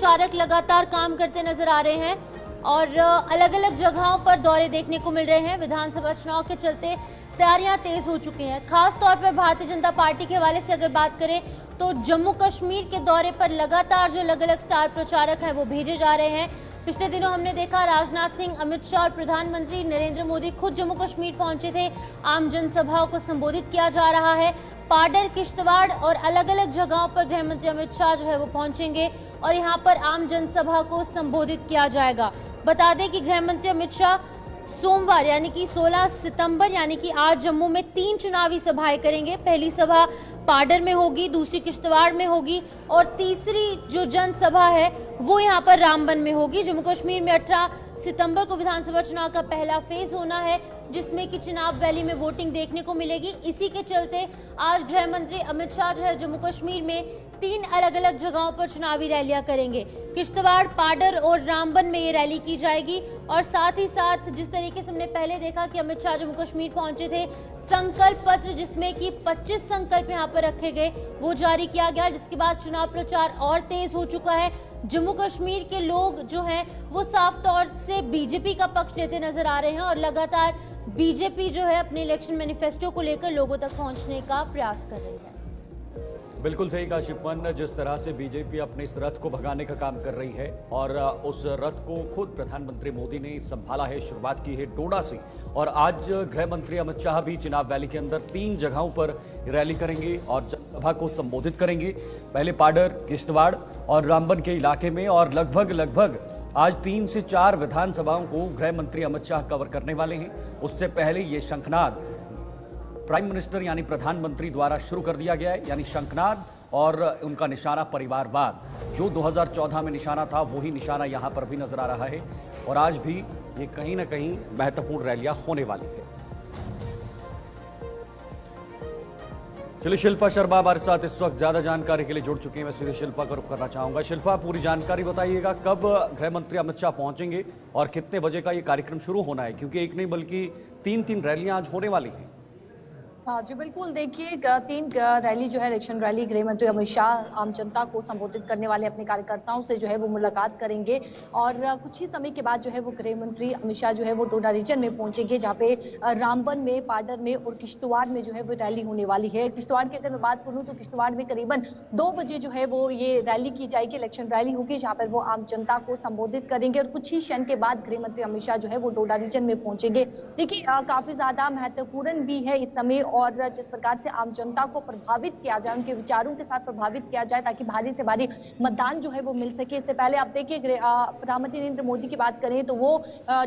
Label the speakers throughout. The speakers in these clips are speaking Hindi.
Speaker 1: प्रचारक लगातार काम करते नजर आ रहे हैं और अलग अलग जगहों पर दौरे देखने को मिल रहे हैं। विधानसभा चुनाव के चलते तैयारियां तेज हो चुकी हैं। खास तौर पर भारतीय जनता पार्टी के हवाले से अगर बात करें तो जम्मू कश्मीर के दौरे पर लगातार जो अलग अलग स्टार प्रचारक हैं वो भेजे जा रहे हैं। पिछले दिनों हमने देखा राजनाथ सिंह, अमित शाह और प्रधानमंत्री नरेंद्र मोदी खुद जम्मू कश्मीर पहुंचे थे। आम जनसभाओं को संबोधित किया जा रहा है। पाडर, किश्तवाड़ और अलग अलग जगहों पर गृह मंत्री अमित शाह जो है वो पहुंचेंगे और यहां पर आम जनसभा को संबोधित किया जाएगा। बता दें कि गृह मंत्री अमित शाह सोमवार यानी कि 16 सितंबर यानी कि आज जम्मू में 3 चुनावी सभाएं करेंगे। पहली सभा पाडर में होगी, दूसरी किश्तवाड़ में होगी और तीसरी जो जनसभा है वो यहां पर रामबन में होगी। जम्मू कश्मीर में 18 सितंबर को विधानसभा चुनाव का पहला फेज होना है, जिसमें कि चिनाब वैली में वोटिंग देखने को मिलेगी। इसी के चलते आज गृह मंत्री अमित शाह जो है जम्मू कश्मीर में 3 अलग अलग जगहों पर चुनावी रैलियां करेंगे। किश्तवाड़, पाडर और रामबन में ये रैली की जाएगी और साथ ही साथ जिस तरीके से हमने पहले देखा कि अमित शाह जम्मू कश्मीर पहुंचे थे, संकल्प पत्र जिसमें कि 25 संकल्प यहां पर रखे गए वो जारी किया गया, जिसके बाद चुनाव प्रचार और तेज हो चुका है। जम्मू कश्मीर के लोग जो हैं वो साफ तौर से बीजेपी का पक्ष लेते नजर आ रहे हैं और लगातार बीजेपी जो है अपने इलेक्शन मैनिफेस्टो को लेकर लोगों तक पहुंचने का प्रयास कर रही है।
Speaker 2: बिल्कुल सही कहा शिवमन, जिस तरह से बीजेपी अपने इस रथ को भगाने का काम कर रही है और उस रथ को खुद प्रधानमंत्री मोदी ने संभाला है, शुरुआत की है डोडा से और आज गृह मंत्री अमित शाह भी चिनाब वैली के अंदर 3 जगहों पर रैली करेंगे और सभा को संबोधित करेंगे। पहले पाडर, किश्तवाड़ और रामबन के इलाके में और लगभग आज 3 से 4 विधानसभाओं को गृह मंत्री अमित शाह कवर करने वाले हैं। उससे पहले ये शंखनाद प्राइम मिनिस्टर यानी प्रधानमंत्री द्वारा शुरू कर दिया गया है, यानी शंखनाद और उनका निशाना परिवारवाद जो 2014 में निशाना था वही निशाना यहां पर भी नजर आ रहा है और आज भी ये कहीं ना कहीं महत्वपूर्ण रैलियां होने वाली है। चलिए शिल्पा शर्मा हमारे साथ इस वक्त ज्यादा जानकारी के लिए जुड़ चुके हैं। मैं सीधे शिल्पा का रुख करना चाहूंगा। शिल्पा, पूरी जानकारी बताइएगा, कब गृह मंत्री अमित शाह पहुंचेंगे और कितने बजे का ये कार्यक्रम शुरू होना है, क्योंकि एक नहीं बल्कि 3 रैलियां आज होने वाली हैं।
Speaker 3: हाँ जी बिल्कुल, देखिए 3 रैली जो है इलेक्शन रैली गृह मंत्री अमित शाह आम जनता को संबोधित करने वाले अपने कार्यकर्ताओं से जो है वो मुलाकात करेंगे और कुछ ही समय के बाद जो है वो गृह मंत्री अमित शाह जो है वो डोडा रीजन में पहुंचेंगे, जहाँ पे रामबन में, पाडर में और किश्तवाड़ में जो है वो रैली होने वाली है। किश्तवाड़ की अगर मैं बात करूँ तो किश्तवाड़ में करीबन 2 बजे जो है वो ये रैली की जाएगी, इलेक्शन रैली होगी, जहाँ पर वो आम जनता को संबोधित करेंगे और कुछ ही क्षण के बाद गृह मंत्री अमित शाह जो है वो डोडा रीजन में पहुंचेंगे। देखिए काफी ज्यादा महत्वपूर्ण भी है इस समय और जिस प्रकार से आम जनता को प्रभावित किया जाए, उनके विचारों के साथ प्रभावित किया जाए ताकि भारी से भारी मतदान जो है वो मिल सके। इससे पहले आप देखिए प्रधानमंत्री नरेंद्र मोदी की बात करें तो वो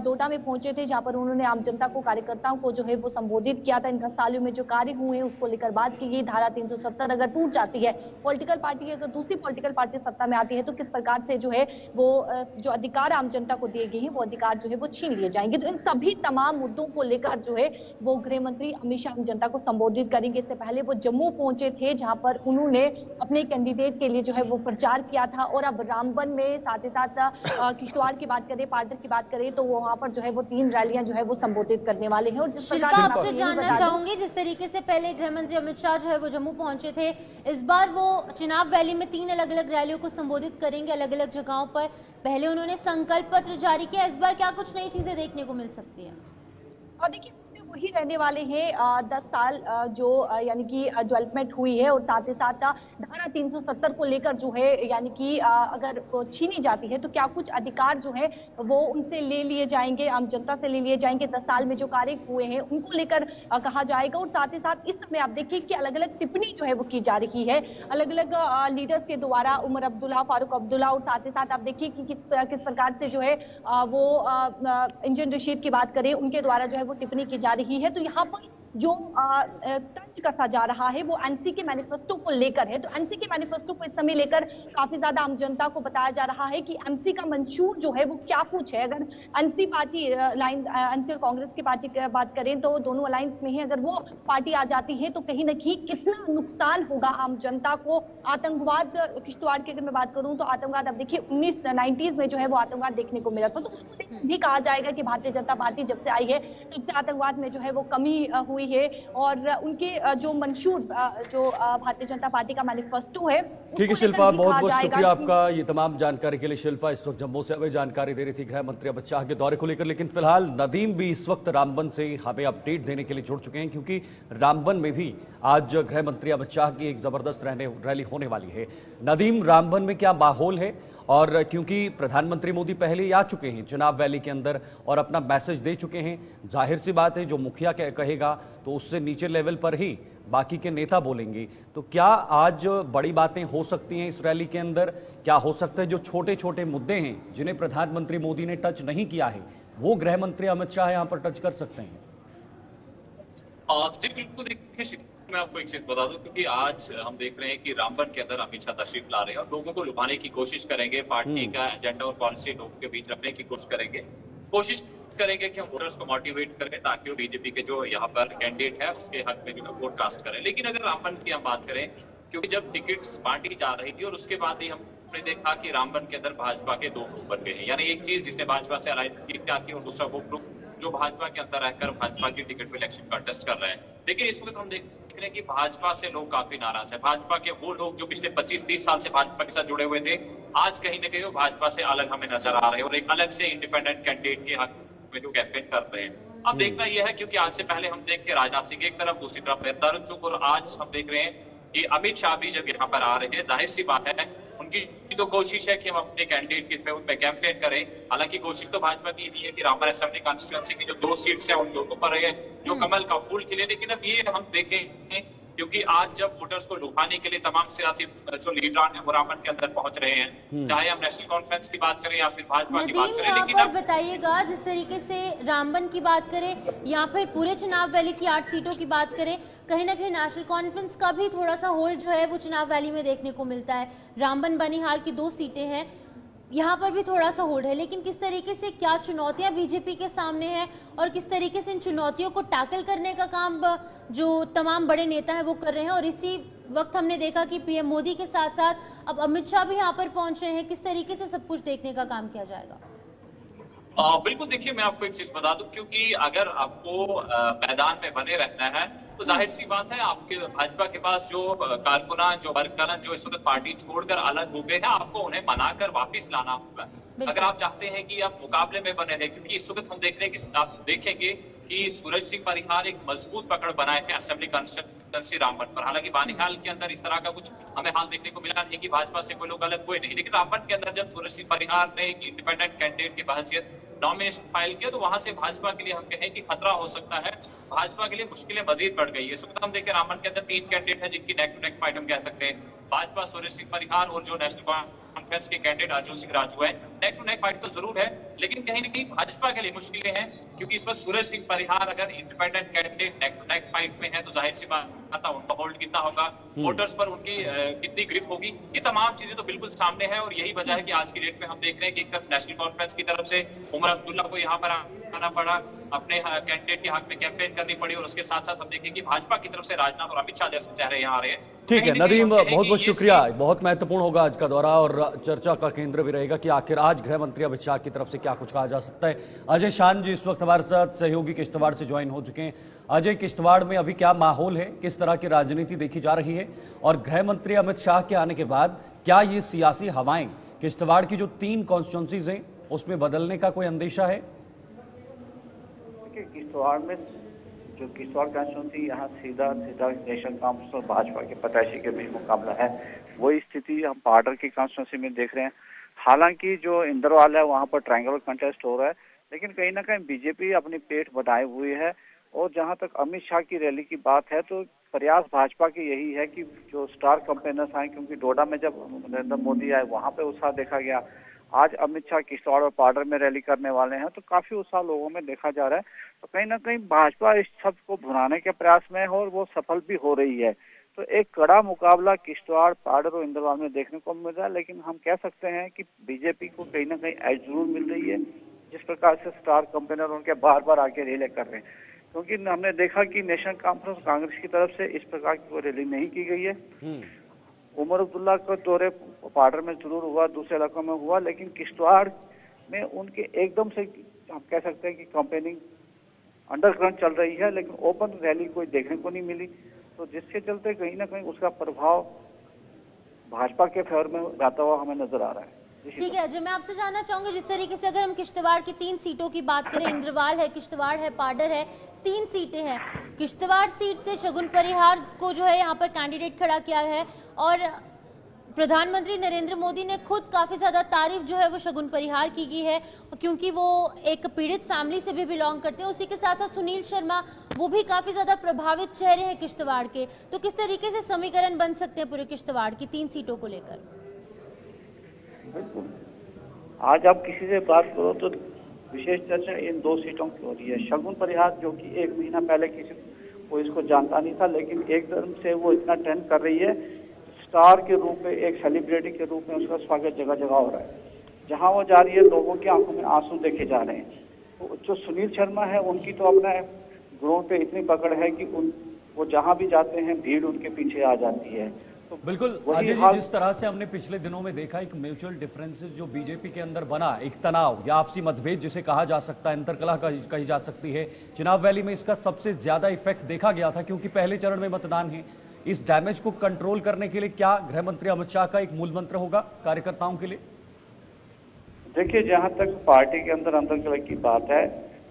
Speaker 3: डोडा में पहुंचे थे, जहां पर उन्होंने आम जनता को, कार्यकर्ताओं को जो है वो संबोधित किया था। इन 10 सालों में जो कार्य हुए हैं उसको लेकर बात की गई। धारा 370 अगर टूट जाती है, पॉलिटिकल पार्टी अगर दूसरी पॉलिटिकल पार्टी सत्ता में आती है तो किस प्रकार से जो है वो जो अधिकार आम जनता को दिए गए हैं वो अधिकार जो है वो छीन लिए जाएंगे। तो इन सभी तमाम मुद्दों को लेकर जो है वो गृह मंत्री अमित शाह आम जनता को संबोधित करेंगे। इससे पहले वो जम्मू पहुंचे थे, जहां पर उन्होंने अपने कैंडिडेट के लिए जो है वो प्रचार किया था और अब रामबन में, साथ ही साथ किश्तवाड़ की बात करें, पाडर की बात करें तो वहां पर जो है वो 3 रैलियां जो है वो संबोधित करने वाले हैं। और जिस प्रकार
Speaker 1: आपसे जानना चाहूंगी, जिस तरीके से पहले गृह मंत्री अमित शाह जो है वो जम्मू पहुंचे थे, इस बार वो चिनाब वैली में 3 अलग अलग रैलियों को संबोधित करेंगे अलग अलग जगहों पर। पहले उन्होंने संकल्प पत्र जारी किया, इस बार क्या कुछ नई चीजें देखने को मिल सकती है?
Speaker 3: और देखिए वही रहने वाले हैं 10 साल जो यानी कि डेवलपमेंट हुई है और साथ ही साथ धारा 370 को लेकर जो है यानी कि अगर छीनी जाती है तो क्या कुछ अधिकार जो है वो उनसे ले लिए जाएंगे, आम जनता से ले लिए जाएंगे। 10 साल में जो कार्य हुए हैं उनको लेकर कहा जाएगा। और साथ ही साथ इस समय आप देखिए कि अलग अलग टिप्पणी जो है वो की जा रही है अलग अलग लीडर्स के द्वारा, उमर अब्दुल्ला, फारूक अब्दुल्ला, और साथ ही साथ आप देखिए कि किस प्रकार से जो है वो इंजन रशीद की बात करें उनके द्वारा जो है वो टिप्पणी की जा रही है। तो यहाँ पर जो तंज कसा जा रहा है वो एनसी के मैनिफेस्टो को लेकर है। तो एनसी के मैनिफेस्टो को इस समय लेकर काफी ज्यादा आम जनता को बताया जा रहा है कि एमसी का मंशूर जो है वो क्या कुछ है। अगर एनसी पार्टी लाइन, एनसी और कांग्रेस की पार्टी की बात करें तो दोनों अलायंस में ही अगर वो पार्टी आ जाती है तो कहीं ना कहीं कितना नुकसान होगा आम जनता को। आतंकवाद, किश्तवाड़ की अगर मैं बात करूं तो आतंकवाद, अब देखिए 1990s में जो है वो आतंकवाद देखने को मिला था, तो उसको भी कहा जाएगा कि भारतीय जनता पार्टी जब से आई है तब से आतंकवाद में जो है वो कमी हुई है और उनके जो मंशूर जो भारतीय जनता पार्टी का मैनिफेस्टो है
Speaker 2: ठीक है
Speaker 3: उसको
Speaker 2: शिल्पा,
Speaker 3: लेकर भी
Speaker 2: बहुत
Speaker 3: कहा
Speaker 2: बहुत
Speaker 3: जाएगा
Speaker 2: शुक्रिया
Speaker 3: कि
Speaker 2: आपका ये तमाम जानकारी के लिए। शिल्पा इस वक्त जम्मू से हमें जानकारी दे रही थी गृह मंत्री अमित शाह के दौरे को लेकर। लेकिन फिलहाल नदीम भी इस वक्त रामबन से हमें अपडेट देने के लिए जुड़ चुके हैं, क्योंकि रामबन में भी आज गृह मंत्री अमित शाह की एक जबरदस्त रैली होने वाली है। नदीम, रामबन में क्या माहौल है? और क्योंकि प्रधानमंत्री मोदी पहले ही आ चुके हैं चुनाव रैली के अंदर और अपना मैसेज दे चुके हैं, जाहिर सी बात है जो मुखिया कहेगा तो उससे नीचे लेवल पर ही बाकी के नेता बोलेंगे। तो क्या आज बड़ी बातें हो सकती हैं इस रैली के अंदर? क्या हो सकता है जो छोटे छोटे मुद्दे हैं जिन्हें प्रधानमंत्री मोदी ने टच नहीं किया है वो गृह मंत्री अमित शाह यहाँ पर टच कर सकते हैं?
Speaker 4: बिल्कुल, देखिए मैं आपको एक चीज बता दूं, क्योंकि आज हम देख रहे हैं कि रामबन के अंदर अमित शाह तशरीफ ला रहे हैं और लोगों को लुभाने की कोशिश करेंगे, पार्टी का एजेंडा और पॉलिसी लोगों के बीच रखने की कोशिश करेंगे कि हम वोटर्स को मोटिवेट करें ताकि वो बीजेपी के जो यहाँ पर कैंडिडेट है उसके हक में जो है वोट कास्ट करें। लेकिन अगर रामबन की हम बात करें, क्योंकि जब टिकट्स बांटी जा रही थी और उसके बाद ही हमने देखा कि रामबन के अंदर भाजपा के 2 ग्रुप बन गए हैं, यानी एक चीज जिसने भाजपा से अलायंस की और दूसरा वो ग्रुप जो भाजपा के अंदर रहकर भाजपा की टिकट पे इलेक्शन कंटेस्ट कर रहे हैं। लेकिन इस वक्त हम देख रहे हैं कि भाजपा से लोग काफी नाराज है। भाजपा के वो लोग जो पिछले 25-30 साल से भाजपा के साथ जुड़े हुए थे, आज कहीं न कहीं वो भाजपा से अलग हमें नजर आ रहे हैं और एक अलग से इंडिपेंडेंट कैंडिडेट के हक में जो कैंपेन कर रहे हैं। अब देखना यह है, क्योंकि आज से पहले हम देख के राजनाथ सिंह एक तरफ, दूसरी तरफ तरुण चुग, और आज हम देख रहे हैं कि अमित शाह भी जब यहाँ पर आ रहे हैं, जाहिर सी बात है उनकी तो कोशिश है कि हम अपने कैंडिडेट पे कैंपेन करें। हालांकि कोशिश तो भाजपा की भी है कि रामबन असेंबली कॉन्स्टिट्यूएंसी की जो 2 सीट्स हैं उन दोनों पर है जो कमल का फूल खिले। लेकिन अब ये हम देखेंगे, क्योंकि आज जब वोटर्स को लुभाने के लिए तमाम सियासी जो लीडरान है वो रामबन के अंदर पहुंच रहे हैं, चाहे हम नेशनल कॉन्फ्रेंस की बात करें या फिर भाजपा की बात करें। लेकिन
Speaker 1: अब बताइएगा, जिस तरीके से रामबन की बात करें या फिर पूरे चुनाव वैली की 8 सीटों की बात करें, कहीं ना कहीं नेशनल कॉन्फ्रेंस का भी थोड़ा सा होल्ड जो है वो चुनाव वैली में देखने को मिलता है। रामबन बनिहाल की 2 सीटें हैं, यहाँ पर भी थोड़ा सा होल्ड है। लेकिन किस तरीके से, क्या चुनौतियां बीजेपी के सामने हैं और किस तरीके से इन चुनौतियों को टैकल करने का काम जो तमाम बड़े नेता हैं वो कर रहे हैं। और इसी वक्त हमने देखा कि पीएम मोदी के साथ साथ अब अमित शाह भी यहाँ पर पहुंच रहे हैं। किस तरीके से सब कुछ देखने का काम किया जाएगा?
Speaker 4: बिल्कुल, देखिए मैं आपको एक चीज बता दूं, क्योंकि अगर आपको मैदान में बने रहना है तो जाहिर सी बात है आपके भाजपा के पास जो कारकुनान, जो वर्करन जो इस वक्त पार्टी छोड़कर अलग हो गए हैं, आपको उन्हें मनाकर वापस लाना होगा अगर आप चाहते हैं कि आप मुकाबले में बने रहे। क्योंकि इस वक्त हम देख रहे हैं कि आप देखेंगे कि सूरज सिंह परिहार एक मजबूत पकड़ बनाए हैं असेंबली कॉन्स्टिट्यूएंसी रामबन पर। हालांकि बानीहाल के अंदर इस तरह का कुछ हमें हाल देखने को मिला नहीं कि भाजपा से कोई लोग अलग हुए नहीं, लेकिन रामबन के अंदर जब सूरज सिंह परिहार ने एक इंडिपेंडेंट कैंडिडेट की बहसियत नॉमिनेशन फाइल किया तो वहां से भाजपा के लिए हम कहें कि खतरा हो सकता है, भाजपा के लिए मुश्किलें मजीद बढ़ गई है। इस वक्त हम देखें रामबन के अंदर 3 कैंडिडेट हैं जिनकी नेक टू नेक फाइट हम कह सकते हैं। भाजपा सूरज सिंह परिहार और जो नेशनल कॉन्फ्रेंस के कैंडिडेट अर्जुन सिंह राजू है, नेक टू नेक फाइट तो जरूर है, लेकिन कहीं न कहीं भाजपा के लिए मुश्किलें हैं। क्योंकि इस पर सूरज सिंह परिहार अगर independent candidate neck to neck fight में है तो जाहिर सी बात है उनका होल्ड कितना होगा, वोटर्स पर उनकी कितनी ग्रिप होगी, ये तमाम चीजें तो बिल्कुल सामने है। और यही वजह है कि आज की डेट में हम देख रहे हैं कि एक तरफ नेशनल कॉन्फ्रेंस की तरफ से उमर अब्दुल्ला को यहाँ पर आना पड़ा, अपने कैंडिडेट के हक में कैंपेन करनी पड़ी, और उसके साथ साथ हम देखें कि भाजपा की तरफ से राजनाथ और अमित शाह जैसे चेहरे यहाँ आ रहे हैं।
Speaker 2: ठीक है नदीम, बहुत बहुत शुक्रिया। बहुत महत्वपूर्ण होगा आज का दौरा और चर्चा का केंद्र भी रहेगा कि आखिर आज गृह मंत्री अमित शाह की तरफ से क्या कुछ कहा जा सकता है। अजय शान जी इस वक्त हमारे साथ सहयोगी किश्तवाड़ से ज्वाइन हो चुके हैं। अजय, किश्तवाड़ में अभी क्या माहौल है, किस तरह की राजनीति देखी जा रही है, और गृह मंत्री अमित शाह के आने के बाद क्या ये सियासी हवाएं किश्तवाड़ की जो 3 कॉन्स्टिट्यूंसीज हैं उसमें बदलने का कोई अंदेशा है?
Speaker 5: किश्तवाड़ में जो किश्तवाड़ कॉन्स्टिट्यूंसी यहाँ सीधा नेशनल कॉन्फ्रेंस और भाजपा के प्रत्याशी के बीच मुकाबला है, वही स्थिति हम पार्डर की कॉन्स्टिट्यूंसी में देख रहे हैं। हालांकि जो इंदरवाल है वहाँ पर ट्रायंगल कंटेस्ट हो रहा है, लेकिन कहीं ना कहीं बीजेपी अपनी पेट बनाए हुई है। और जहाँ तक अमित शाह की रैली की बात है तो प्रयास भाजपा की यही है कि जो स्टार कैंपेनर्स आए, क्योंकि डोडा में जब नरेंद्र मोदी आए वहाँ पे उत्साह देखा गया, आज अमित शाह किश्तवाड़ और पार्डर में रैली करने वाले हैं तो काफी उत्साह लोगों में देखा जा रहा है। तो कहीं ना कहीं भाजपा इस सब को भुनाने के प्रयास में है और वो सफल भी हो रही है। तो एक कड़ा मुकाबला किश्तवाड़, पार्डर और इंदरवाल में देखने को मिल रहा है। लेकिन हम कह सकते हैं कि बीजेपी को कहीं ना कहीं एज जरूर मिल रही है, जिस प्रकार से स्टार कैंपेनर उनके बार बार आके रैली कर रहे हैं। क्योंकि हमने देखा कि नेशनल कॉन्फ्रेंस कांग्रेस की तरफ से इस प्रकार की कोई रैली नहीं की गई है। उमर अब्दुल्ला का दौरे पार्डर में जरूर हुआ, दूसरे इलाकों में हुआ, लेकिन किश्तवाड़ में उनके एकदम से हम कह सकते हैं कि कैंपेनिंग अंडरग्राउंड चल रही है, लेकिन ओपन रैली कोई देखने को नहीं मिली, तो जिसके चलते कहीं ना कहीं उसका प्रभाव भाजपा के फेवर में जाता हुआ हमें नजर आ रहा है।
Speaker 1: ठीक है, जो मैं आपसे जानना चाहूंगी, जिस तरीके से अगर हम किश्तवाड़ की 3 सीटों की बात करें, इंद्रवाल है, किश्तवाड़ है, पाडर है, 3 सीटें हैं। किश्तवाड़ सीट से शगुन परिहार को जो है यहाँ पर कैंडिडेट खड़ा किया है और प्रधानमंत्री नरेंद्र मोदी ने खुद काफी ज्यादा तारीफ जो है वो शगुन परिहार की है, क्योंकि वो एक पीड़ित फैमिली से भी बिलोंग करते हैं। उसी के साथ साथ सुनील शर्मा, वो भी काफी ज्यादा प्रभावित चेहरे हैं किश्तवाड़ के। तो किस तरीके से समीकरण बन सकते हैं पूरे किश्तवाड़ की 3 सीटों को लेकर?
Speaker 5: बिल्कुल, आज आप किसी से बात करो तो विशेष चर्चा इन 2 सीटों की हो रही है। शगुन परिहार जो कि 1 महीना पहले किसी को इसको जानता नहीं था, लेकिन एकदम से वो इतना ट्रेंड कर रही है, स्टार के रूप में, एक सेलिब्रिटी के रूप में उसका स्वागत जगह जगह हो रहा है। जहां वो जा रही है लोगों की आंखों में आंसू देखे जा रहे हैं। तो जो सुनील शर्मा है उनकी तो अपना ग्रोथ पे इतनी पकड़ है कि वो जहां भी जाते हैं भीड़ उनके पीछे आ जाती है। तो
Speaker 2: बिल्कुल अजय जी, जिस तरह से हमने पिछले दिनों में देखा, एक म्यूचुअल डिफरेंसेस जो बीजेपी के अंदर बना, एक तनाव या आपसी मतभेद जिसे कहा जा सकता है, अंतरकलह कही जा सकती है, चुनाव वैली में इसका सबसे ज्यादा इफेक्ट देखा गया था क्योंकि पहले चरण में मतदान है। इस डैमेज को कंट्रोल करने के लिए क्या गृह मंत्री अमित शाह का एक मूल मंत्र होगा कार्यकर्ताओं के लिए?
Speaker 5: देखिए, जहां तक पार्टी के अंदर अंतरकलह की बात है,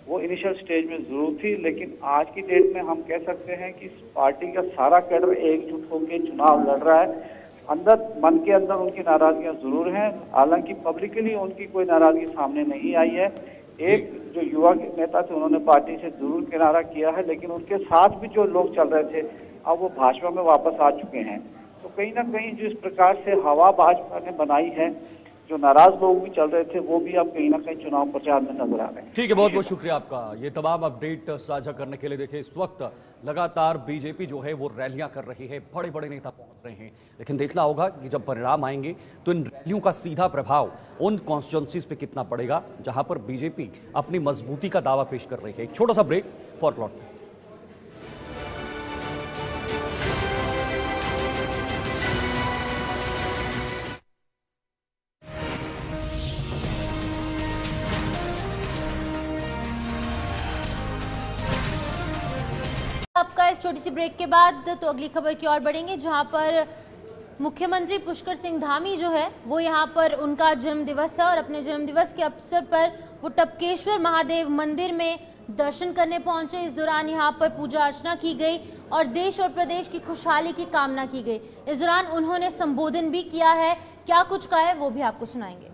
Speaker 5: वो इनिशियल स्टेज में जरूर थी, लेकिन आज की डेट में हम कह सकते हैं कि पार्टी का सारा कैडर एकजुट होकर चुनाव लड़ रहा है। अंदर मन के अंदर उनकी नाराजगियां जरूर हैं, हालांकि पब्लिकली उनकी कोई नाराजगी सामने नहीं आई है। एक जो युवा नेता थे उन्होंने पार्टी से जरूर किनारा किया है, लेकिन उनके साथ भी जो लोग चल रहे थे अब वो भाजपा में वापस आ चुके हैं। तो कहीं ना कहीं जिस प्रकार से हवा भाजपा ने बनाई है, जो नाराज लोग भी चल रहे थे वो भी अब कहीं ना कहीं चुनाव प्रचार में नजर आ रहे हैं।
Speaker 2: ठीक है, बहुत बहुत शुक्रिया आपका ये तमाम अपडेट साझा करने के लिए। देखिए, इस वक्त लगातार बीजेपी जो है वो रैलियां कर रही है, बड़े बड़े नेता पहुंच रहे हैं, लेकिन देखना होगा कि जब परिणाम आएंगे तो इन रैलियों का सीधा प्रभाव उन कॉन्स्टिट्यूंसीज पे कितना पड़ेगा जहां पर बीजेपी अपनी मजबूती का दावा पेश कर रही है। एक छोटा सा ब्रेक फॉर लौटते हैं।
Speaker 1: आपका इस छोटी सी ब्रेक के बाद तो अगली खबर की ओर बढ़ेंगे, जहां पर मुख्यमंत्री पुष्कर सिंह धामी जो है वो यहां पर उनका जन्म दिवस है और अपने जन्म दिवस के अवसर पर वो टपकेश्वर महादेव मंदिर में दर्शन करने पहुंचे। इस दौरान यहां पर पूजा अर्चना की गई और देश और प्रदेश की खुशहाली की कामना की गई। इस दौरान उन्होंने संबोधन भी किया है, क्या कुछ कहा है वो भी आपको सुनाएंगे।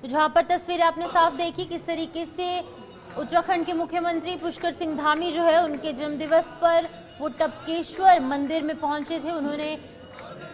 Speaker 1: जहां पर तस्वीरें आपने साफ देखी किस तरीके से उत्तराखंड के मुख्यमंत्री पुष्कर सिंह धामी जो है उनके जन्मदिवस पर वो टपकेश्वर मंदिर में पहुंचे थे। उन्होंने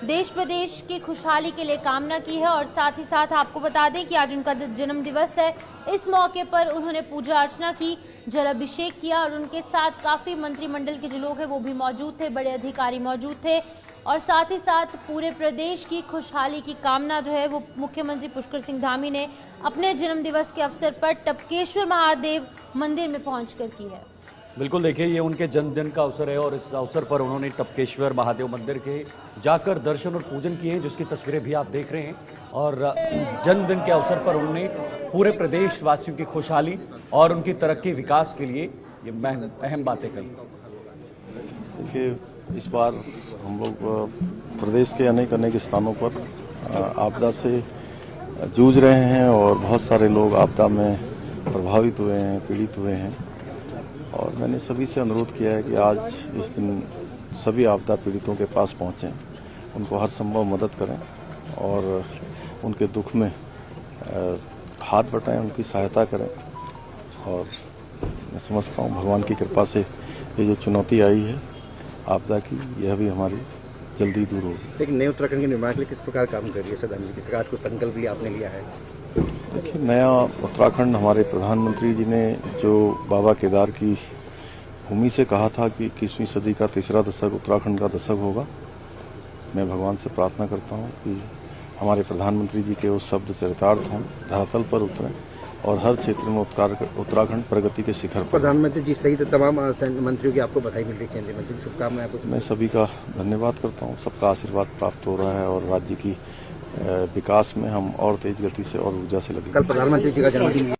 Speaker 1: देश प्रदेश की खुशहाली के लिए कामना की है और साथ ही साथ आपको बता दें कि आज उनका जन्म दिवस है। इस मौके पर उन्होंने पूजा अर्चना की, जलाभिषेक किया और उनके साथ काफ़ी मंत्रिमंडल के जो लोग हैं वो भी मौजूद थे, बड़े अधिकारी मौजूद थे और साथ ही साथ पूरे प्रदेश की खुशहाली की कामना जो है वो मुख्यमंत्री पुष्कर सिंह धामी ने अपने जन्म दिवस के अवसर पर टपकेश्वर महादेव मंदिर में पहुंचकर की है।
Speaker 2: बिल्कुल, देखिए ये उनके जन्मदिन का अवसर है और इस अवसर पर उन्होंने टपकेश्वर महादेव मंदिर के जाकर दर्शन और पूजन किए हैं, जिसकी तस्वीरें भी आप देख रहे हैं। और जन्मदिन के अवसर पर उन्होंने पूरे प्रदेश वासियों की खुशहाली और उनकी तरक्की विकास के लिए ये अहम बातें कही।
Speaker 6: देखिए, इस बार हम लोग प्रदेश के अनेक अनेक स्थानों पर आपदा से जूझ रहे हैं और बहुत सारे लोग आपदा में प्रभावित हुए हैं, पीड़ित हुए हैं। और मैंने सभी से अनुरोध किया है कि आज इस दिन सभी आपदा पीड़ितों के पास पहुँचें, उनको हर संभव मदद करें और उनके दुख में हाथ बटाएं, उनकी सहायता करें। और मैं समझता हूँ भगवान की कृपा से ये जो चुनौती आई है आपदा की, यह भी हमारी जल्दी दूर होगी।
Speaker 7: लेकिन नए उत्तराखंड के निर्माण के लिए किस प्रकार काम कर रही है श्रद्धांजलि की सरकार? को संकल्प लिया आपने लिया है?
Speaker 6: देखिए, नया उत्तराखंड हमारे प्रधानमंत्री जी ने जो बाबा केदार की भूमि से कहा था कि 21वीं सदी का तीसरा दशक उत्तराखंड का दशक होगा। मैं भगवान से प्रार्थना करता हूँ कि हमारे प्रधानमंत्री जी के उस शब्द चरितार्थ हों, धरातल पर उतरें और हर क्षेत्र में उत्तराखंड प्रगति के शिखर पर।
Speaker 7: प्रधानमंत्री जी सहित तमाम मंत्रियों की आपको बधाई मिल रही है, केंद्रीय मंत्री की शुभकामनाएं आपको।
Speaker 6: मैं सभी का धन्यवाद करता हूँ, सबका आशीर्वाद प्राप्त हो रहा है और राज्य की विकास में हम और तेज गति से और ऊर्जा से लगे।
Speaker 7: कल प्रधानमंत्री जी का जन्मदिन।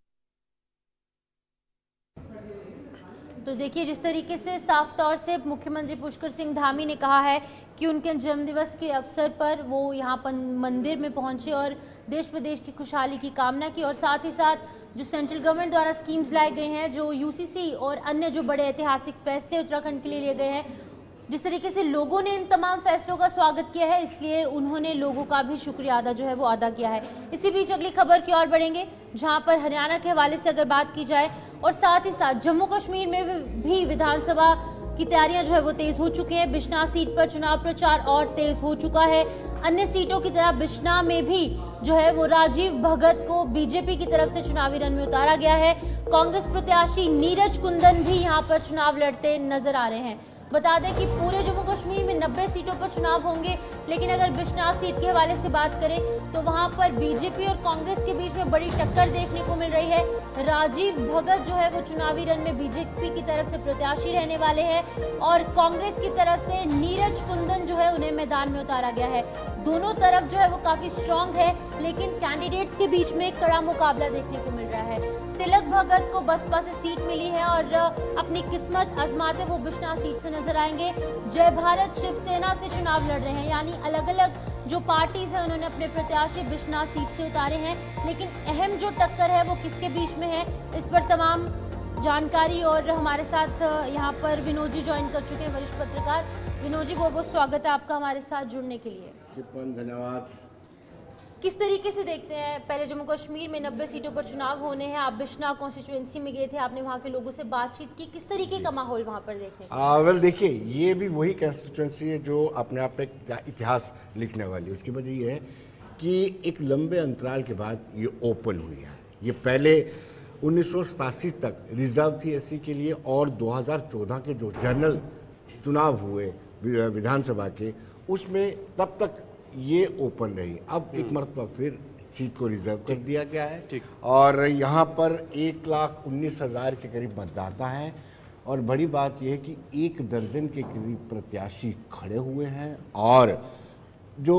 Speaker 1: तो देखिए, जिस तरीके से साफ तौर से मुख्यमंत्री पुष्कर सिंह धामी ने कहा है कि उनके जन्मदिवस के अवसर पर वो यहाँ पर मंदिर में पहुंचे और देश प्रदेश की खुशहाली की कामना की, और साथ ही साथ जो सेंट्रल गवर्नमेंट द्वारा स्कीम्स लाए गए हैं, जो यूसीसी और अन्य जो बड़े ऐतिहासिक फैसले उत्तराखंड के लिए लिए गए हैं, जिस तरीके से लोगों ने इन तमाम फैसलों का स्वागत किया है, इसलिए उन्होंने लोगों का भी शुक्रिया अदा जो है वो अदा किया है। इसी बीच अगली खबर की ओर बढ़ेंगे, जहां पर हरियाणा के हवाले से अगर बात की जाए और साथ ही साथ जम्मू कश्मीर में भी विधानसभा की तैयारियां जो है वो तेज हो चुकी है। बिश्नाह सीट पर चुनाव प्रचार और तेज हो चुका है। अन्य सीटों की तरह बिश्नाह में भी जो है वो राजीव भगत को बीजेपी की तरफ से चुनावी रण में उतारा गया है। कांग्रेस प्रत्याशी नीरज कुंदन भी यहाँ पर चुनाव लड़ते नजर आ रहे हैं। बता दें कि पूरे जम्मू कश्मीर में 90 सीटों पर चुनाव होंगे, लेकिन अगर बिश्नाह सीट के हवाले से बात करें तो वहां पर बीजेपी और कांग्रेस के बीच में बड़ी टक्कर देखने को मिल रही है। राजीव भगत जो है वो चुनावी रण में बीजेपी की तरफ से प्रत्याशी रहने वाले हैं और कांग्रेस की तरफ से नीरज कुंदन जो है उन्हें मैदान में उतारा गया है। दोनों तरफ जो है वो काफी स्ट्रांग है, लेकिन कैंडिडेट्स के बीच में कड़ा मुकाबला देखने को मिल रहा है। तिलक भगत को बसपा से सीट मिली है और अपनी किस्मत आजमाते वो बिश्नाह सीट से नजर आएंगे। जय भारत शिवसेना से चुनाव लड़ रहे हैं, यानी अलग अलग जो पार्टीज है उन्होंने अपने प्रत्याशी बिश्नाह सीट से उतारे हैं, लेकिन अहम जो टक्कर है वो किसके बीच में है, इस पर तमाम जानकारी और हमारे साथ यहाँ पर विनोद जी ज्वाइन कर चुके हैं, वरिष्ठ पत्रकार। विनोद जी, बहुत बहुत स्वागत है आपका हमारे साथ जुड़ने के लिए।
Speaker 7: धन्यवाद।
Speaker 1: किस तरीके से देखते हैं, पहले जम्मू कश्मीर में 90 सीटों पर चुनाव होने हैं, आप बिश्नाह कॉन्स्टिट्यूएंसी में गए थे, आपने वहां के लोगों से बातचीत की, किस तरीके का माहौल वहां पर देखने?
Speaker 7: वेल देखिए, ये भी वही कॉन्स्टिट्यूएंसी है जो अपने आप में इतिहास लिखने वाली है। उसकी वजह ये है कि एक लंबे अंतराल के बाद ये ओपन हुई है। ये पहले 1987 तक रिजर्व थी एससी के लिए और 2014 के जो जनरल चुनाव हुए विधानसभा के, उसमें तब तक ये ओपन रही। अब एक मरतबा फिर सीट को रिजर्व कर दिया गया है और यहाँ पर 1,19,000 के करीब मतदाता हैं और बड़ी बात यह है कि 1 दर्जन के करीब प्रत्याशी खड़े हुए हैं और जो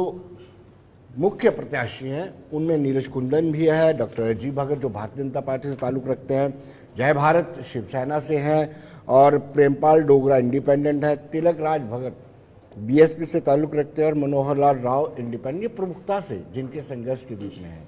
Speaker 7: मुख्य प्रत्याशी हैं उनमें नीरज कुंदन भी है, डॉक्टर राजीव भगत जो भारतीय जनता पार्टी से ताल्लुक़ रखते हैं, जय भारत शिवसेना से हैं और प्रेमपाल डोगरा इंडिपेंडेंट है, तिलक राज भगत बीएसपी से ताल्लुक़ रखते हैं और मनोहर लाल राव इंडिपेंडेंट, ये प्रमुखता से जिनके संघर्ष के बीच में है।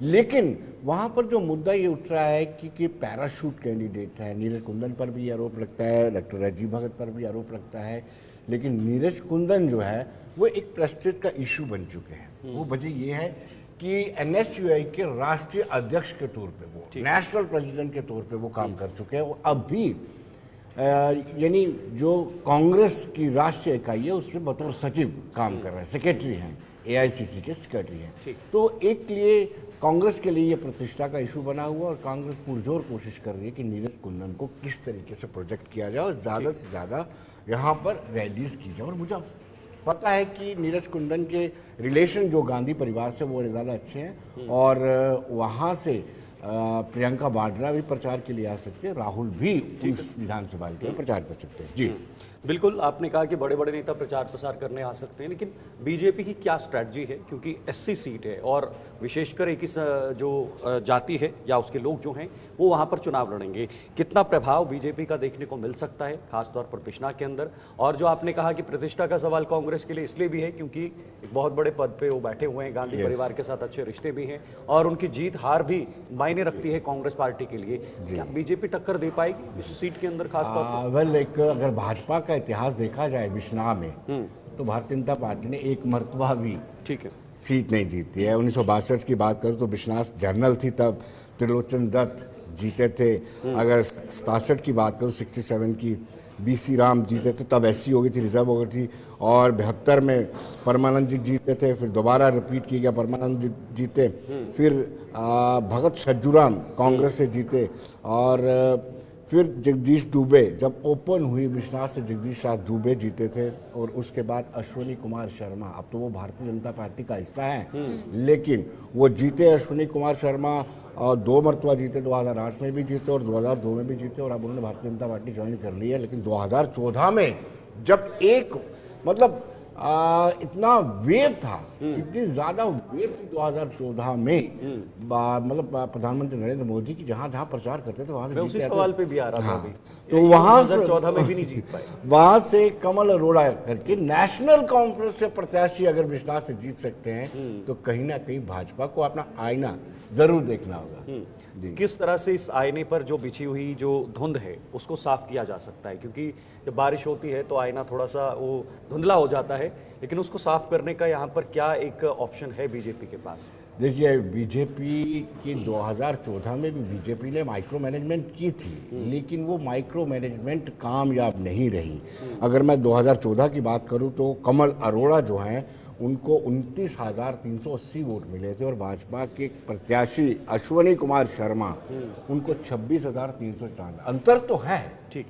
Speaker 7: लेकिन वहाँ पर जो मुद्दा ये उठ रहा है कि पैराशूट कैंडिडेट है, नीरज कुंदन पर भी आरोप लगता है, डॉक्टर राजीव भगत पर भी आरोप लगता है, लेकिन नीरज कुंदन जो है वो एक प्रेस्टीज का इशू बन चुके हैं। वो वजह ये है कि एनएसयूआई के राष्ट्रीय अध्यक्ष के तौर पे वो नेशनल प्रेसिडेंट के तौर पे वो काम कर चुके हैं और अब भी यानी जो कांग्रेस की राष्ट्रीय इकाई है उसमें बतौर सचिव काम कर रहे हैं, सेक्रेटरी हैं, एआईसीसी के सेक्रेटरी हैं। तो एक लिए कांग्रेस के लिए ये प्रतिष्ठा का इशू बना हुआ और कांग्रेस पुरजोर कोशिश कर रही है कि नीरज कुंदन को किस तरीके से प्रोजेक्ट किया जाए और ज़्यादा से ज़्यादा यहाँ पर रैलीज की जाए। और मुझे पता है कि नीरज कुंदन के रिलेशन जो गांधी परिवार से वो ज़्यादा अच्छे हैं और वहाँ से प्रियंका वाड्रा भी प्रचार के लिए आ सकते हैं, राहुल भी उस विधानसभा के लिए प्रचार कर सकते हैं। जी
Speaker 2: बिल्कुल, आपने कहा कि बड़े बड़े नेता प्रचार प्रसार करने आ सकते हैं, लेकिन बीजेपी की क्या स्ट्रैटेजी है, क्योंकि एससी सीट है और विशेषकर एक जो जाति है या उसके लोग जो हैं वो वहाँ पर चुनाव लड़ेंगे, कितना प्रभाव बीजेपी का देखने को मिल सकता है खासतौर पर बिश्नाह के अंदर? और जो आपने कहा कि प्रतिष्ठा का सवाल कांग्रेस के लिए इसलिए भी है क्योंकि एक बहुत बड़े पद पे वो बैठे हुए हैं, गांधी परिवार के साथ अच्छे रिश्ते भी हैं और उनकी जीत हार भी मायने रखती है कांग्रेस पार्टी के लिए, क्या बीजेपी टक्कर दे पाएगी इस सीट के अंदर खासतौर पर?
Speaker 7: वेल, एक अगर भाजपा का इतिहास देखा जाए बिश्नाह में, तो भारतीय जनता पार्टी ने एक मर्तबा भी
Speaker 2: ठीक है
Speaker 7: सीट नहीं जीती है। 1962 की बात करूं तो बिश्नाह जनरल थी, तब त्रिलोचन दत्त जीते थे। अगर 67 की बात करूं, 67 की BC राम जीते थे, तब SC हो गई थी, रिजर्व हो गई थी। और 72 में परमानंद जी जीते थे, फिर दोबारा रिपीट किया गया, परमानंद जी जीते। फिर भगत छज्जूराम कांग्रेस से जीते, और फिर जगदीश दुबे, जब ओपन हुई बिश्नाह से जगदीश राज दुबे जीते थे। और उसके बाद अश्विनी कुमार शर्मा, अब तो वो भारतीय जनता पार्टी का हिस्सा हैं, लेकिन वो जीते अश्विनी कुमार शर्मा, और 2 मरतबा जीते, 2008 में भी जीते और 2002 में भी जीते, और अब उन्होंने भारतीय जनता पार्टी ज्वाइन कर ली है। लेकिन 2014 में जब एक मतलब इतना वेव था, इतनी ज्यादा वेव थी 2014 में, मतलब प्रधानमंत्री नरेंद्र मोदी की जहां जहां प्रचार करते थे वहां से
Speaker 2: उसी सवाल पे भी आ रहा था अभी।
Speaker 7: तो वहां
Speaker 2: 2014 में भी नहीं जीत पाए।
Speaker 7: वहां से कमल अरोड़ा करके नेशनल कांफ्रेंस से प्रत्याशी अगर बिश्नाह से जीत सकते हैं, तो कहीं ना कहीं भाजपा को अपना आईना जरूर देखना होगा।
Speaker 2: किस तरह से इस आईने पर जो बिछी हुई जो धुंध है उसको साफ किया जा सकता है? क्योंकि जब बारिश होती है तो आईना थोड़ा सा वो धुंधला हो जाता है, लेकिन उसको साफ करने का यहाँ पर क्या एक ऑप्शन है बीजेपी के पास?
Speaker 7: देखिए, बीजेपी की 2014 में भी बीजेपी ने माइक्रो मैनेजमेंट की थी, लेकिन वो माइक्रो मैनेजमेंट कामयाब नहीं रही। अगर मैं 2014 की बात करूं तो कमल अरोड़ा जो हैं उनको 29,380 वोट मिले थे, और भाजपा के प्रत्याशी अश्विनी कुमार शर्मा उनको 26,394। अंतर तो है,
Speaker 2: ठीक,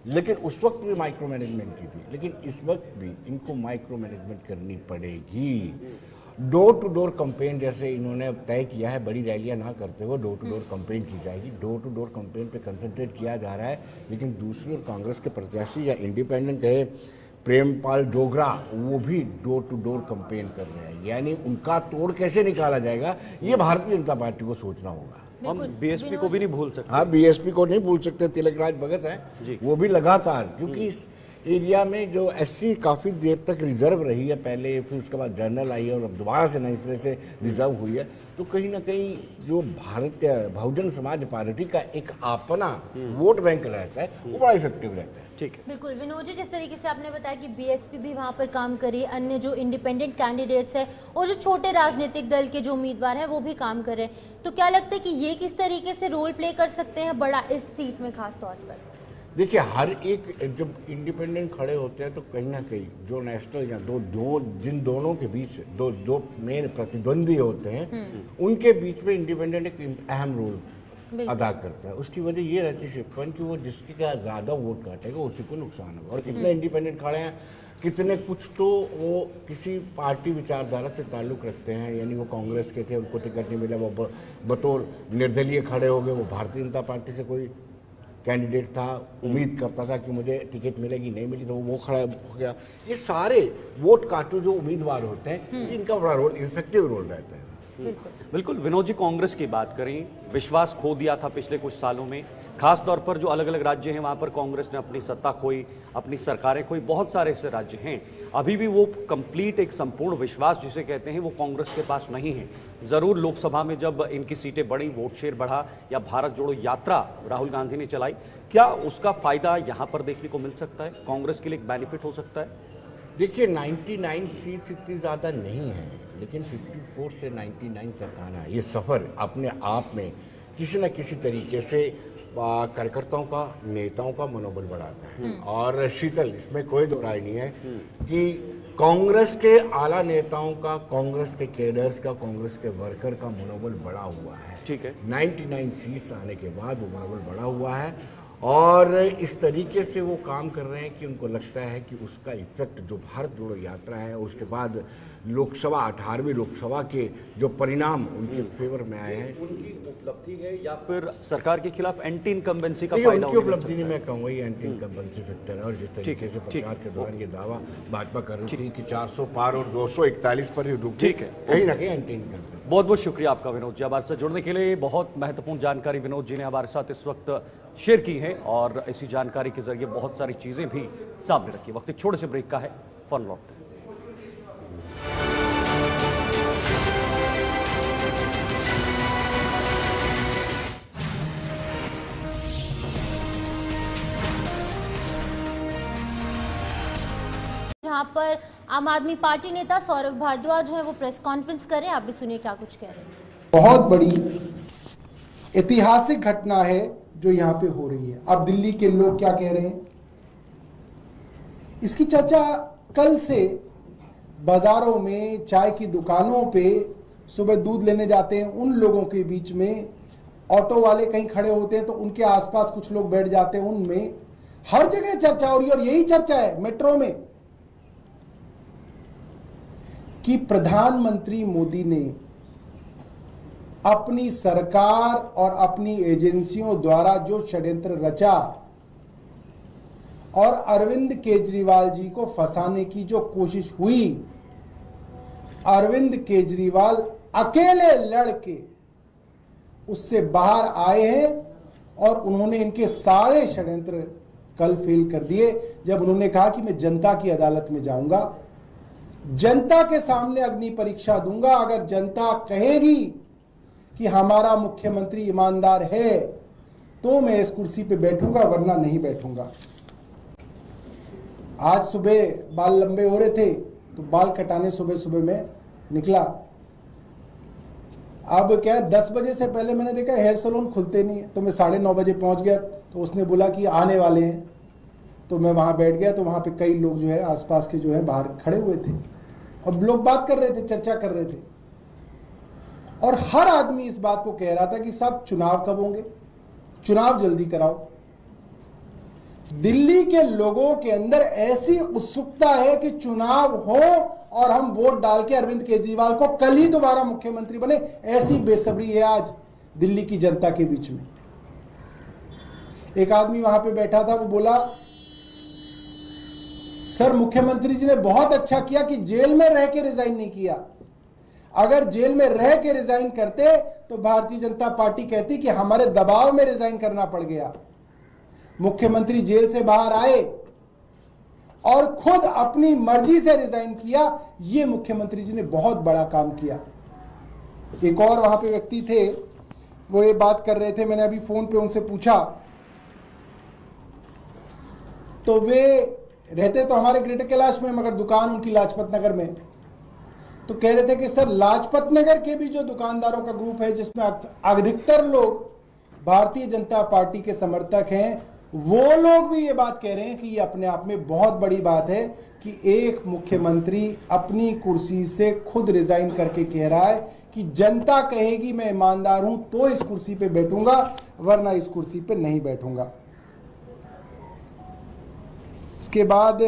Speaker 7: लेकिन उस वक्त भी माइक्रो मैनेजमेंट की थी, लेकिन इस वक्त भी इनको माइक्रो मैनेजमेंट करनी पड़ेगी। डोर टू डोर कंपेन जैसे इन्होंने तय किया है, बड़ी रैलियां ना करते हुए डोर टू डोर कंपेन की जाएगी। डोर टू डोर कंपेन पे कंसंट्रेट किया जा रहा है, लेकिन दूसरी ओर कांग्रेस के प्रत्याशी या इंडिपेंडेंट कहे प्रेमपाल डोगरा, वो भी डोर टू डोर कंपेन कर रहे हैं। यानी उनका तोड़ कैसे निकाला जाएगा, ये भारतीय जनता पार्टी को सोचना होगा।
Speaker 2: हम बीएसपी को भी नहीं भूल सकते।
Speaker 7: हाँ, बीएसपी को नहीं भूल सकते। तिलक राज भगत हैं, वो भी लगातार, क्योंकि इस एरिया में जो SC काफ़ी देर तक रिजर्व रही है पहले, फिर उसके बाद जनरल आई है, और अब दोबारा से नई सिरे से रिजर्व हुई है। तो कहीं ना कहीं जो भारतीय बहुजन समाज पार्टी का एक अपना वोट बैंक रहता है, वो बड़ा इफेक्टिव रहता है।
Speaker 2: ठीक है,
Speaker 1: बिल्कुल विनोद जी, जिस तरीके से आपने बताया कि बीएसपी भी वहां पर काम करी, अन्य जो इंडिपेंडेंट कैंडिडेट्स हैं और जो छोटे राजनीतिक दल के जो उम्मीदवार हैं वो भी काम कर रहे हैं, तो क्या लगता है कि ये किस तरीके से रोल प्ले कर सकते हैं बड़ा इस सीट में खास तौर पर?
Speaker 7: देखिए, हर एक जब इंडिपेंडेंट खड़े होते हैं तो कहीं ना कहीं जो नेशनल या जिन दोनों के बीच दो मेन प्रतिद्वंदी होते हैं, उनके बीच में इंडिपेंडेंट एक अहम रोल अदा करता है। उसकी वजह ये रहती है शिवपन कि वो जिसके क्या ज़्यादा वोट काटेगा उसी को नुकसान होगा। और कितने इंडिपेंडेंट खड़े हैं, कितने कुछ तो वो किसी पार्टी विचारधारा से ताल्लुक़ रखते हैं, यानी वो कांग्रेस के थे, उनको टिकट नहीं मिला, वो बतौर निर्दलीय खड़े हो गए। वो भारतीय जनता पार्टी से कोई कैंडिडेट था, उम्मीद करता था कि मुझे टिकट मिलेगी, नहीं मिली तो वो खड़ा हो गया। ये सारे वोट काटू जो उम्मीदवार होते हैं, इनका बड़ा रोल, इफेक्टिव रोल रहता है।
Speaker 2: बिल्कुल विनोद जी, कांग्रेस की बात करें, विश्वास खो दिया था पिछले कुछ सालों में, खास तौर पर जो अलग अलग राज्य हैं वहां पर कांग्रेस ने अपनी सत्ता खोई, अपनी सरकारें खोई, बहुत सारे ऐसे राज्य हैं। अभी भी वो कंप्लीट एक संपूर्ण विश्वास जिसे कहते हैं वो कांग्रेस के पास नहीं है। जरूर लोकसभा में जब इनकी सीटें बढ़ी, वोट शेयर बढ़ा, या भारत जोड़ो यात्रा राहुल गांधी ने चलाई, क्या उसका फायदा यहाँ पर देखने को मिल सकता है? कांग्रेस के लिए एक बेनिफिट हो सकता है?
Speaker 7: देखिए, 99 सीट्स इतनी ज़्यादा नहीं है, लेकिन 54 से 99 तक आना, ये सफ़र अपने आप में किसी न किसी तरीके से कार्यकर्ताओं का, नेताओं का मनोबल बढ़ाता है। और शीतल, इसमें कोई दो राय नहीं है कि कांग्रेस के आला नेताओं का, कांग्रेस के कैडर्स का, कांग्रेस के वर्कर का मनोबल बढ़ा हुआ है।
Speaker 2: ठीक है,
Speaker 7: 99 सीट्स आने के बाद वो मनोबल बढ़ा हुआ है, और इस तरीके से वो काम कर रहे हैं कि उनको लगता है कि उसका इफेक्ट जो भारत जोड़ो यात्रा है, उसके बाद लोकसभा 18वीं लोकसभा के जो परिणाम उनके फेवर में आए हैं,
Speaker 2: उनकी उपलब्धि है या फिर सरकार के खिलाफ एंटी इनकम्बेंसी का
Speaker 7: नहीं,
Speaker 2: फायदा?
Speaker 7: उनकी उपलब्धि नहीं, मैं कहूँगा ये एंटी इनकम्बेंसी फैक्टर है। और जिस तरीके से प्रचार के दौरान ये दावा भाजपा कर रही थी कि 400 पार और 241 पर ही रुक,
Speaker 2: ठीक है,
Speaker 7: कहीं ना कहीं एंटी इनकम्बेंसी।
Speaker 2: बहुत बहुत शुक्रिया आपका विनोद जी, हमारे साथ जुड़ने के लिए। बहुत महत्वपूर्ण जानकारी विनोद जी ने हमारे साथ इस वक्त शेयर की है, और इसी जानकारी के जरिए बहुत सारी चीजें भी सामने रखी। वक्त एक छोटे से ब्रेक का है, फन लौटते हैं।
Speaker 1: जहां पर आम आदमी पार्टी नेता सौरभ भारद्वाज जो है वो प्रेस कॉन्फ्रेंस कर रहे हैं। आप भी सुनिए क्या कुछ कह रहे हैं।
Speaker 8: बहुत बड़ी ऐतिहासिक घटना है जो यहाँ पे हो रही है। अब दिल्ली के लोग क्या कह रहे हैं, इसकी चर्चा कल से बाजारों में, चाय की दुकानों पे, सुबह दूध लेने जाते हैं उन लोगों के बीच में, ऑटो वाले कहीं खड़े होते हैं तो उनके आसपास कुछ लोग बैठ जाते हैं, उनमें हर जगह चर्चा हो रही है। और यही चर्चा है मेट्रो में कि प्रधानमंत्री मोदी ने अपनी सरकार और अपनी एजेंसियों द्वारा जो षड्यंत्र रचा और अरविंद केजरीवाल जी को फंसाने की जो कोशिश हुई, अरविंद केजरीवाल अकेले लड़के उससे बाहर आए हैं और उन्होंने इनके सारे षड्यंत्र कल फेल कर दिए जब उन्होंने कहा कि मैं जनता की अदालत में जाऊंगा, जनता के सामने अग्नि परीक्षा दूंगा। अगर जनता कहेगी कि हमारा मुख्यमंत्री ईमानदार है तो मैं इस कुर्सी पे बैठूंगा, वरना नहीं बैठूंगा। आज सुबह बाल लंबे हो रहे थे तो बाल कटाने सुबह सुबह में निकला। अब क्या है, 10 बजे से पहले मैंने देखा हेयर सैलून खुलते नहीं है, तो मैं 9:30 बजे पहुंच गया। तो उसने बोला कि आने वाले हैं, तो मैं वहां बैठ गया। तो वहां पे कई लोग जो है आसपास के जो है बाहर खड़े हुए थे और लोग बात कर रहे थे, चर्चा कर रहे थे। और हर आदमी इस बात को कह रहा था कि साहब चुनाव कब होंगे, चुनाव जल्दी कराओ। दिल्ली के लोगों के अंदर ऐसी उत्सुकता है कि चुनाव हो और हम वोट डाल के अरविंद केजरीवाल को कल ही दोबारा मुख्यमंत्री बने, ऐसी बेसब्री है आज दिल्ली की जनता के बीच में। एक आदमी वहां पे बैठा था, वो बोला सर मुख्यमंत्री जी ने बहुत अच्छा किया कि जेल में रह के रिजाइन नहीं किया। अगर जेल में रह के रिजाइन करते तो भारतीय जनता पार्टी कहती कि हमारे दबाव में रिजाइन करना पड़ गया। मुख्यमंत्री जेल से बाहर आए और खुद अपनी मर्जी से रिजाइन किया, ये मुख्यमंत्री जी ने बहुत बड़ा काम किया। एक और वहां पे व्यक्ति थे, वो ये बात कर रहे थे, मैंने अभी फोन पे उनसे पूछा, तो वे रहते तो हमारे ग्रेटर कैलाश में, मगर दुकान उनकी लाजपत नगर में। तो कह रहे थे कि सर लाजपत नगर के भी जो दुकानदारों का ग्रुप है जिसमें अधिकतर लोग भारतीय जनता पार्टी के समर्थक हैं, वो लोग भी ये बात कह रहे हैं कि ये अपने आप में बहुत बड़ी बात है कि एक मुख्यमंत्री अपनी कुर्सी से खुद रिजाइन करके कह रहा है कि जनता कहेगी मैं ईमानदार हूं तो इस कुर्सी पे बैठूंगा, वरना इस कुर्सी पे नहीं बैठूंगा। इसके बाद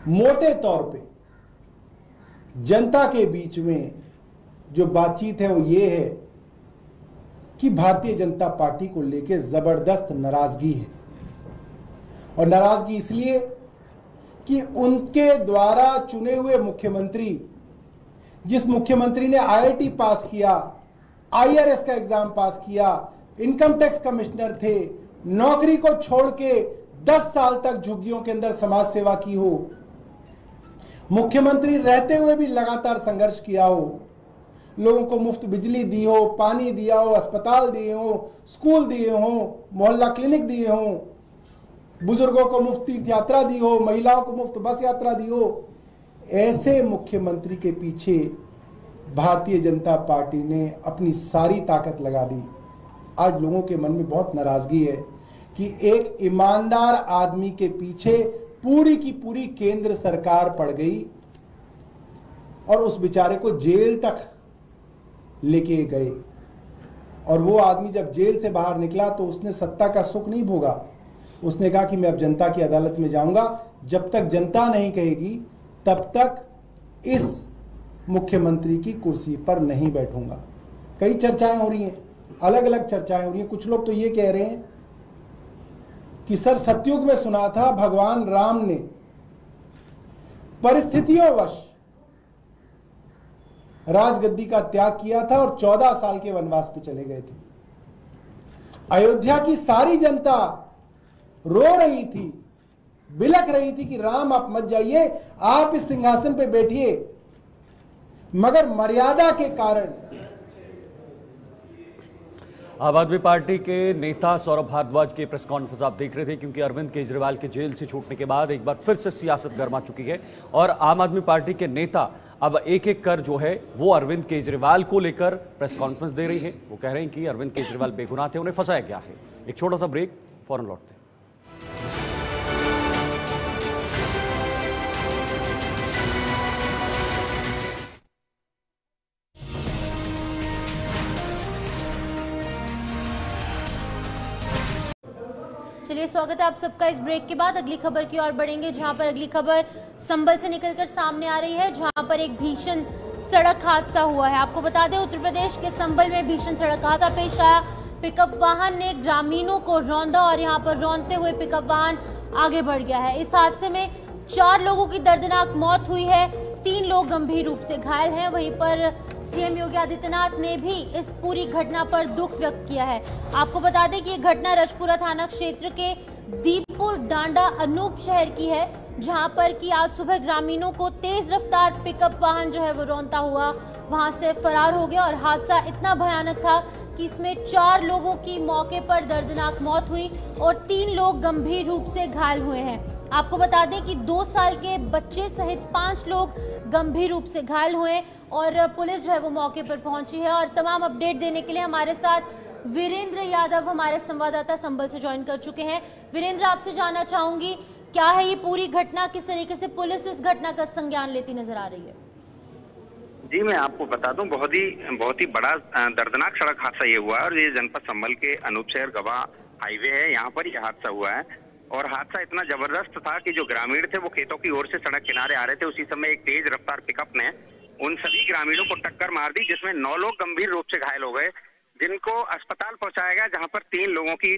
Speaker 8: मोटे तौर पे जनता के बीच में जो बातचीत है वो ये है कि भारतीय जनता पार्टी को लेकर जबरदस्त नाराजगी है। और नाराजगी इसलिए कि उनके द्वारा चुने हुए मुख्यमंत्री, जिस मुख्यमंत्री ने आईआईटी पास किया, आईआरएस का एग्जाम पास किया, इनकम टैक्स कमिश्नर थे, नौकरी को छोड़ के 10 साल तक झुग्गियों के अंदर समाज सेवा की हो, मुख्यमंत्री रहते हुए भी लगातार संघर्ष किया हो, लोगों को मुफ्त बिजली दी हो, पानी दिया हो, अस्पताल दिए हो, स्कूल दिए हो, मोहल्ला क्लिनिक दिए हो, बुजुर्गों को मुफ्त तीर्थ यात्रा दी हो, महिलाओं को मुफ्त बस यात्रा दी हो, ऐसे मुख्यमंत्री के पीछे भारतीय जनता पार्टी ने अपनी सारी ताकत लगा दी। आज लोगों के मन में बहुत नाराजगी है कि एक ईमानदार आदमी के पीछे पूरी की पूरी केंद्र सरकार पड़ गई और उस बेचारे को जेल तक लेके गए। और वो आदमी जब जेल से बाहर निकला तो उसने सत्ता का सुख नहीं भोगा। उसने कहा कि मैं अब जनता की अदालत में जाऊंगा, जब तक जनता नहीं कहेगी तब तक इस मुख्यमंत्री की कुर्सी पर नहीं बैठूंगा। कई चर्चाएं हो रही हैं, अलग अलग चर्चाएं हो रही हैं। कुछ लोग तो ये कह रहे हैं कि सर सतयुग में सुना था भगवान राम ने परिस्थितियों वश राजगद्दी का त्याग किया था और 14 साल के वनवास पे चले गए थे। अयोध्या की सारी जनता रो रही थी, बिलख रही थी कि राम आप मत जाइए, आप इस सिंहासन पे बैठिए, मगर मर्यादा के कारण
Speaker 2: आम आदमी पार्टी के नेता सौरभ भारद्वाज के प्रेस कॉन्फ्रेंस आप देख रहे थे, क्योंकि अरविंद केजरीवाल के जेल से छूटने के बाद एक बार फिर से सियासत गर्मा चुकी है और आम आदमी पार्टी के नेता अब एक एक कर जो है वो अरविंद केजरीवाल को लेकर प्रेस कॉन्फ्रेंस दे रही है। वो कह रहे हैं कि अरविंद केजरीवाल बेगुनाह थे, उन्हें फंसाया गया है। एक छोटा सा ब्रेक, फौरन लौटते हैं।
Speaker 1: चलिए, स्वागत है आप सबका इस ब्रेक के बाद। अगली खबर की ओर बढ़ेंगे, जहां पर अगली खबर संभल से निकलकर सामने आ रही है, जहां पर एक भीषण सड़क हादसा हुआ है। आपको बता दें, उत्तर प्रदेश के संभल में भीषण सड़क हादसा पेश आया। पिकअप वाहन ने ग्रामीणों को रौंदा और यहां पर रौंदते हुए पिकअप वाहन आगे बढ़ गया है। इस हादसे में 4 लोगों की दर्दनाक मौत हुई है, 3 लोग गंभीर रूप से घायल हैं। वहीं पर सीएम योगी आदित्यनाथ ने भी इस पूरी घटना पर दुख व्यक्त किया है। आपको बता दें कि ये घटना रजपुरा थाना क्षेत्र के दीपपुर डांडा अनूप शहर की है, जहां पर कि आज सुबह ग्रामीणों को तेज रफ्तार पिकअप वाहन जो है वो रौंदता हुआ वहां से फरार हो गया और हादसा इतना भयानक था कि इसमें 4 लोगों की मौके पर दर्दनाक मौत हुई और 3 लोग गंभीर रूप से घायल हुए हैं। आपको बता दें कि 2 साल के बच्चे सहित 5 लोग गंभीर रूप से घायल हुए और पुलिस जो है वो मौके पर पहुंची है। और तमाम अपडेट देने के लिए हमारे साथ वीरेंद्र यादव हमारे संवाददाता संभल से ज्वाइन कर चुके हैं। वीरेंद्र, आपसे जानना चाहूंगी, क्या है ये पूरी घटना, किस तरीके से पुलिस इस घटना का संज्ञान लेती नजर आ रही है?
Speaker 9: जी, मैं आपको बता दूं, बहुत ही बड़ा दर्दनाक सड़क हादसा ये हुआ है और ये जनपद संभल के अनूप शहर गवा हाईवे है, यहाँ पर यह हादसा हुआ है। और हादसा इतना जबरदस्त था कि जो ग्रामीण थे वो खेतों की ओर से सड़क किनारे आ रहे थे। उसी समय एक तेज रफ्तार पिकअप ने उन सभी ग्रामीणों को टक्कर मार दी, जिसमें 9 लोग गंभीर रूप से घायल हो गए, जिनको अस्पताल पहुंचाया गया, जहां पर 4 लोगों की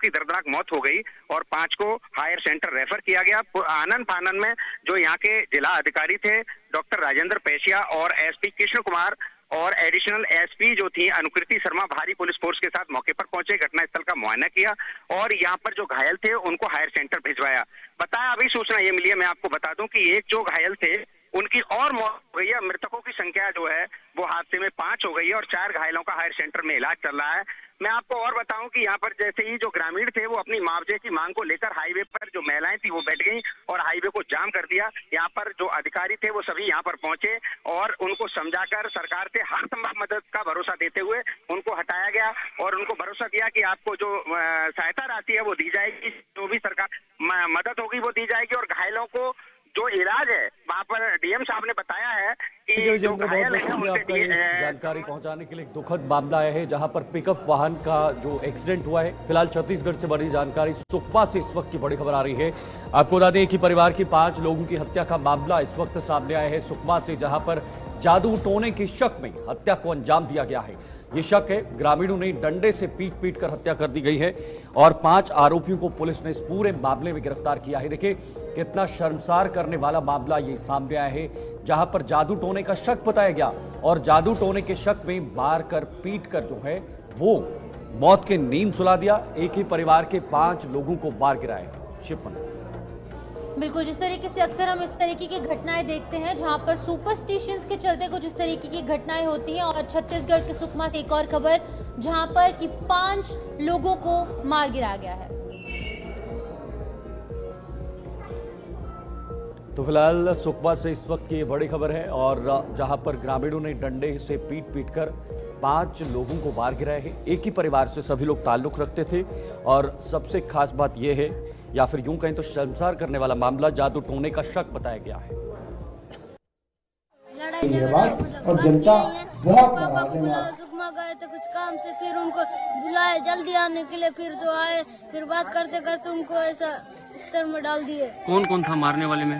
Speaker 9: दर्दनाक मौत हो गई और 5 को हायर सेंटर रेफर किया गया। आनन फानन में जो यहाँ के जिला अधिकारी थे डॉक्टर राजेंद्र पेशिया और एसपी कृष्ण कुमार और एडिशनल एसपी जो थी अनुकृति शर्मा भारी पुलिस फोर्स के साथ मौके पर पहुंचे, घटनास्थल का मुआयना किया और यहाँ पर जो घायल थे उनको हायर सेंटर भिजवाया। बताया, अभी सूचना ये मिली है, मैं आपको बता दूं कि एक जो घायल थे उनकी और मौत हो गई है। मृतकों की संख्या जो है वो हादसे में 5 हो गई है और 4 घायलों का हायर सेंटर में इलाज चल रहा है। मैं आपको और बताऊं कि यहाँ पर जैसे ही जो ग्रामीण थे वो अपनी मुआवजे की मांग को लेकर हाईवे पर जो महिलाएं थी वो बैठ गई और हाईवे को जाम कर दिया। यहाँ पर जो अधिकारी थे वो सभी यहाँ पर पहुंचे और उनको समझाकर सरकार से हर संभव मदद का भरोसा देते हुए उनको हटाया गया और उनको भरोसा दिया कि आपको जो सहायता राशि है वो दी जाएगी, जो भी सरकार मदद होगी वो दी जाएगी। और घायलों को जो इलाज है वहाँ पर डीएम साहब ने बताया है कि जो घायल है
Speaker 2: आपका जानकारी पहुंचाने के लिए एक दुखद मामला आया है, जहां पर पिकअप वाहन का जो एक्सीडेंट हुआ है। फिलहाल छत्तीसगढ़ से बड़ी जानकारी सुकमा से इस वक्त की बड़ी खबर आ रही है। आपको बता दें कि परिवार की 5 लोगों की हत्या का मामला इस वक्त सामने आया है सुकमा से, जहां पर जादू टोने के शक में हत्या को अंजाम दिया गया है। ये शक है, ग्रामीणों ने डंडे से पीट कर हत्या कर दी गई है और 5 आरोपियों को पुलिस ने इस पूरे मामले में गिरफ्तार किया है। देखिए कितना शर्मसार करने वाला मामला ये सामने आया है, जहां पर जादू टोने का शक बताया गया और जादू टोने के शक में मार कर पीट कर जो है वो मौत की नींद सुला दिया। एक ही परिवार के 5 लोगों को मार गिराया है। शिवपन,
Speaker 1: बिल्कुल, जिस तरीके से अक्सर हम इस तरीके की घटनाएं देखते हैं जहां पर सुपरस्टिशंस के चलते कुछ इस तरीके की घटनाएं होती हैं। और छत्तीसगढ़ के सुकमा से एक और खबर, जहां पर कि 5 लोगों को मार गिराया गया है।
Speaker 2: तो फिलहाल सुकमा से इस वक्त की बड़ी खबर है और जहां पर ग्रामीणों ने डंडे से पीट कर 5 लोगों को मार गिराया है। एक ही परिवार से सभी लोग ताल्लुक रखते थे और सबसे खास बात यह है, या फिर यूं कहें तो शर्मसार करने वाला मामला, जादू टोने का शक बताया गया है।
Speaker 8: और जनता बहुत नाराज है।
Speaker 10: सुकमा गए थे कुछ काम से, फिर उनको बुलाए जल्दी आने के लिए, फिर तो आए, फिर बात करते करते उनको ऐसा स्तर में डाल दिए।
Speaker 11: कौन कौन था मारने वाले में?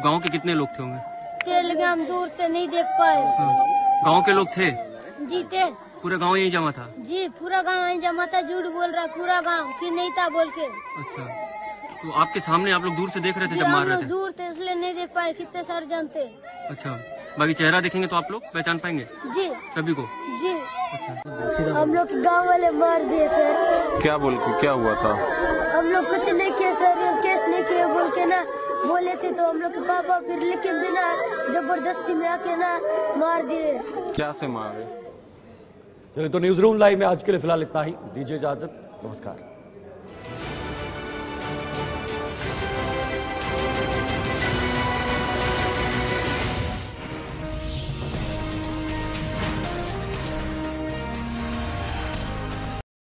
Speaker 11: गांव के कितने लोग थे होंगे?
Speaker 10: थे, लेकिन हम दूर थे नहीं देख पाए।
Speaker 11: गांव के लोग थे?
Speaker 10: जी थे।
Speaker 11: पूरा गांव यही जमा था? जी, पूरा गांव यही जमा था। झूठ बोल रहा पूरा गांव कि नहीं था बोल के। अच्छा, तो आपके सामने आप लोग दूर से देख रहे थे जब मार रहे थे? दूर थे इसलिए नहीं देख पाए, कितने सारे जानते। अच्छा, बाकी चेहरा देखेंगे तो आप लोग पहचान पाएंगे? जी, सभी को? जी। अच्छा,
Speaker 10: हम लोग गांव वाले मार दिए सर।
Speaker 11: क्या हुआ था?
Speaker 10: हम लोग कुछ नहीं किया सर, केस नहीं किया बोल के ना बोले थे, तो हम लोग के पापा फिर लेकिन बिना जबरदस्ती में आके ना मार दिए।
Speaker 11: क्या से मारे?
Speaker 2: चलिए, तो न्यूज रूम लाइव में आज के लिए फिलहाल इतना ही। दीजिए इजाजत, नमस्कार।